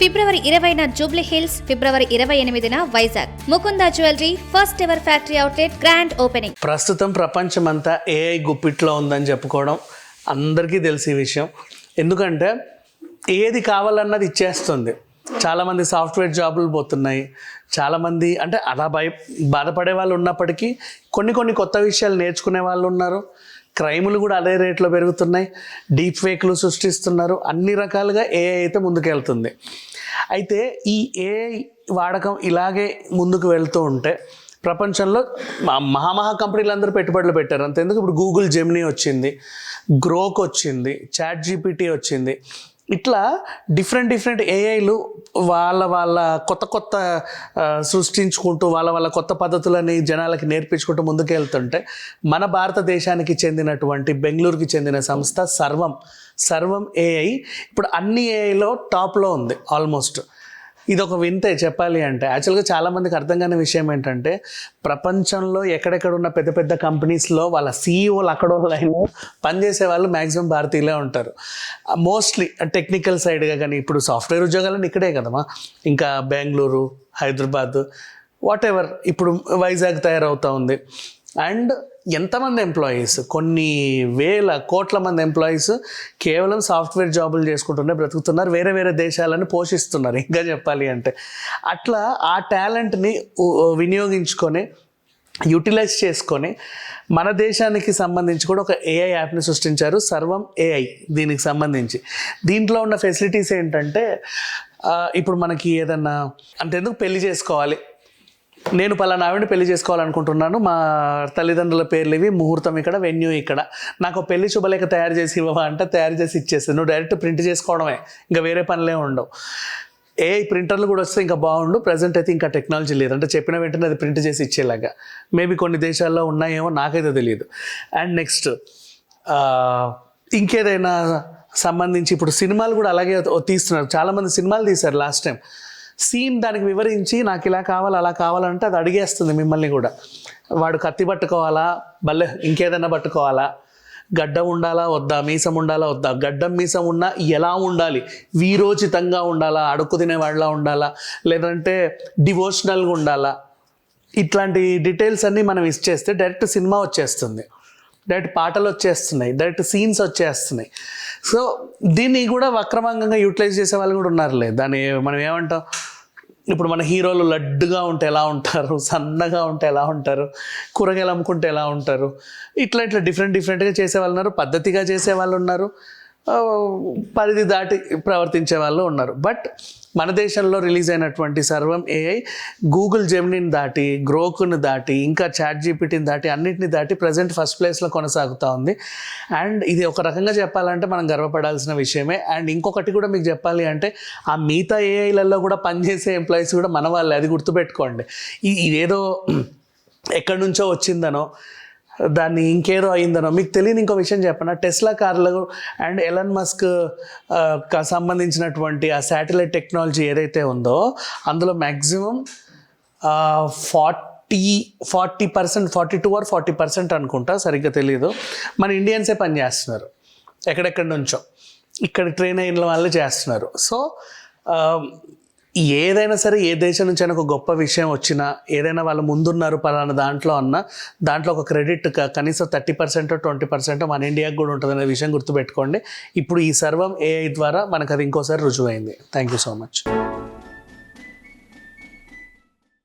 ఫిబ్రవరి 20న జూబ్లీ హిల్స్, ఫిబ్రవరి 28న Vizag. Mukunda Jewellery first ever factory outlet grand opening. ప్రస్తుతం ప్రపంచమంతా ఏఐ గుప్పిట్లో ఉందని చెప్పుకోవడం అందరికీ తెలిసే విషయం. ఎందుకంటే ఏది కావాలన్నది ఇచ్చేస్తుంది. చాలామంది సాఫ్ట్వేర్ జాబులు పోతున్నాయి. చాలామంది అంటే అలా బాధపడే వాళ్ళు ఉన్నప్పటికీ కొన్ని కొత్త విషయాలు నేర్చుకునే వాళ్ళు ఉన్నారు. క్రైములు కూడా అదే రేట్లో పెరుగుతున్నాయి. డీప్ ఫేక్లు సృష్టిస్తున్నారు. అన్ని రకాలుగా ఏఐ అయితే ముందుకెళ్తుంది. అయితే ఈ ఏఐ వాడకం ఇలాగే ముందుకు వెళ్తూ ఉంటే ప్రపంచంలో మహా కంపెనీలు అందరూ పెట్టుబడులు పెట్టారు. అంతేందుకు ఇప్పుడు గూగుల్ జెమినీ వచ్చింది, గ్రోక్ వచ్చింది, చాట్ జీపీటీ వచ్చింది. ఇట్లా డిఫరెంట్ ఏఐలు వాళ్ళ కొత్త సృష్టించుకుంటూ వాళ్ళ కొత్త పద్ధతులని జనాలకి నేర్పించుకుంటూ ముందుకు వెళ్తుంటే మన భారతదేశానికి చెందినటువంటి బెంగళూరుకి చెందిన సంస్థ సర్వం ఏఐ ఇప్పుడు అన్ని ఏఐలో టాప్లో ఉంది ఆల్మోస్ట్. ఇది ఒక వింతే చెప్పాలి అంటే. యాక్చువల్గా చాలామందికి అర్థం కాని విషయం ఏంటంటే ప్రపంచంలో ఎక్కడెక్కడ ఉన్న పెద్ద కంపెనీస్లో వాళ్ళ సీఈఓలు అక్కడ లైన్లో పనిచేసే వాళ్ళు మ్యాక్సిమం భారతీయులే ఉంటారు. మోస్ట్లీ టెక్నికల్ సైడ్గా. కానీ ఇప్పుడు సాఫ్ట్వేర్ ఉద్యోగాలను ఇక్కడే కదమ్మా, ఇంకా బెంగళూరు, హైదరాబాద్, వాట్ ఎవర్, ఇప్పుడు వైజాగ్ తయారవుతూ ఉంది. అండ్ ఎంతమంది ఎంప్లాయీస్, కొన్ని వేల కోట్ల మంది ఎంప్లాయీస్ కేవలం సాఫ్ట్వేర్ జాబులు చేసుకుంటూనే బ్రతుకుతున్నారు. వేరే దేశాలను పోషిస్తున్నారు ఇంకా చెప్పాలి అంటే. అట్లా ఆ టాలెంట్ని వినియోగించుకొని యూటిలైజ్ చేసుకొని మన దేశానికి సంబంధించి కూడా ఒక ఏఐ యాప్ని సృష్టించారు, సర్వం ఏఐ. దీనికి సంబంధించి దీంట్లో ఉన్న ఫెసిలిటీస్ ఏంటంటే ఇప్పుడు మనకి ఏదన్నా అంతెందుకు పెళ్లి చేసుకోవాలి, నేను పలానా ఆవిడని పెళ్లి చేసుకోవాలనుకుంటున్నాను, మా తల్లిదండ్రుల పేర్లు ఇవి, ముహూర్తం ఇక్కడ, వెన్యూ ఇక్కడ, నాకు పెళ్లి శుభలేఖ తయారు చేసి ఇవ్వవా అంటే తయారు చేసి ఇచ్చేస్తాను. నువ్వు డైరెక్ట్ ప్రింట్ చేసుకోవడమే, ఇంకా వేరే పనులే ఉండవు. ఏఐ ప్రింటర్లు కూడా వస్తే ఇంకా బాగుండు. ప్రజెంట్ అయితే ఇంకా టెక్నాలజీ లేదు, అంటే చెప్పిన వెంటనే అది ప్రింట్ చేసి ఇచ్చేలాగా. మేబీ కొన్ని దేశాల్లో ఉన్నాయేమో, నాకైతే తెలియదు. అండ్ నెక్స్ట్ ఇంకేదైనా సంబంధించి ఇప్పుడు సినిమాలు కూడా అలాగే తీస్తున్నారు. చాలామంది సినిమాలు తీశారు లాస్ట్ టైం. సీన్ దానికి వివరించి నాకు ఇలా కావాలి అలా కావాలంటే అది అడిగేస్తుంది మిమ్మల్ని కూడా. వాడు కత్తి పట్టుకోవాలా, భలే ఇంకేదైనా పట్టుకోవాలా, గడ్డం ఉండాలా వద్దా, మీసం ఉండాలా వద్దా, గడ్డం మీసం ఉన్నా ఎలా ఉండాలి, వీరోచితంగా ఉండాలా, అడుక్కు తినేవాళ్ళలా ఉండాలా, లేదంటే డివోషనల్గా ఉండాలా, ఇట్లాంటి డీటెయిల్స్ అన్నీ మనం ఇచ్చేస్తే డైరెక్ట్ సినిమా వచ్చేస్తుంది, డైరెక్ట్ పాటలు వచ్చేస్తున్నాయి, డైరెక్ట్ సీన్స్ వచ్చేస్తున్నాయి. సో దీన్ని కూడా అక్రమంగా యూటిలైజ్ చేసే వాళ్ళు కూడా ఉన్నారులే. దాన్ని మనం ఏమంటాం, ఇప్పుడు మన హీరోలు లడ్డుగా ఉంటే ఎలా ఉంటారు, సన్నగా ఉంటే ఎలా ఉంటారు, కూరగాయలు అమ్ముకుంటే ఎలా ఉంటారు, ఇట్లా డిఫరెంట్గా చేసే వాళ్ళు ఉన్నారు, పద్ధతిగా చేసే వాళ్ళు ఉన్నారు, పరిధి దాటి ప్రవర్తించే వాళ్ళు ఉన్నారు. బట్ మన దేశంలో రిలీజ్ అయినటువంటి సర్వం ఏఐ గూగుల్ జెమినీని దాటి, గ్రోక్ని దాటి, ఇంకా చాట్ జీపీటీని దాటి, అన్నిటిని దాటి ప్రజెంట్ ఫస్ట్ ప్లేస్లో కొనసాగుతూ ఉంది. అండ్ ఇది ఒక రకంగా చెప్పాలంటే మనం గర్వపడాల్సిన విషయమే. అండ్ ఇంకొకటి కూడా మీకు చెప్పాలి అంటే ఆ మిగతా ఏఐలలో కూడా పనిచేసే ఎంప్లాయీస్ కూడా మన వాళ్ళే, అది గుర్తుపెట్టుకోండి. ఇదేదో ఎక్కడి నుంచో వచ్చిందనో, దాన్ని ఇంకేదో అయిందనో మీకు తెలియని ఇంకో విషయం చెప్పనా. టెస్లా కార్లు అండ్ ఎలన్ మస్క్ సంబంధించినటువంటి ఆ శాటిలైట్ టెక్నాలజీ ఏదైతే ఉందో అందులో మ్యాక్సిమం 40% 42 or 40% అనుకుంటా, సరిగ్గా తెలియదు, మన ఇండియన్సే పనిచేస్తున్నారు. ఎక్కడెక్కడి నుంచో ఇక్కడ ట్రైన్ అయిన వాళ్ళే చేస్తున్నారు. సో ఏదైనా సరే, ఏ దేశం నుంచి అయినా ఒక గొప్ప విషయం వచ్చినా, ఏదైనా వాళ్ళు ముందున్నారు పలానా దాంట్లో అన్నా, దాంట్లో ఒక క్రెడిట్ కనీసం 30% 20% మన ఇండియాకి కూడా ఉంటుంది అనే విషయం గుర్తుపెట్టుకోండి. ఇప్పుడు ఈ సర్వం ఏఐ ద్వారా మనకు అది ఇంకోసారి రుజువైంది. Thank you so much.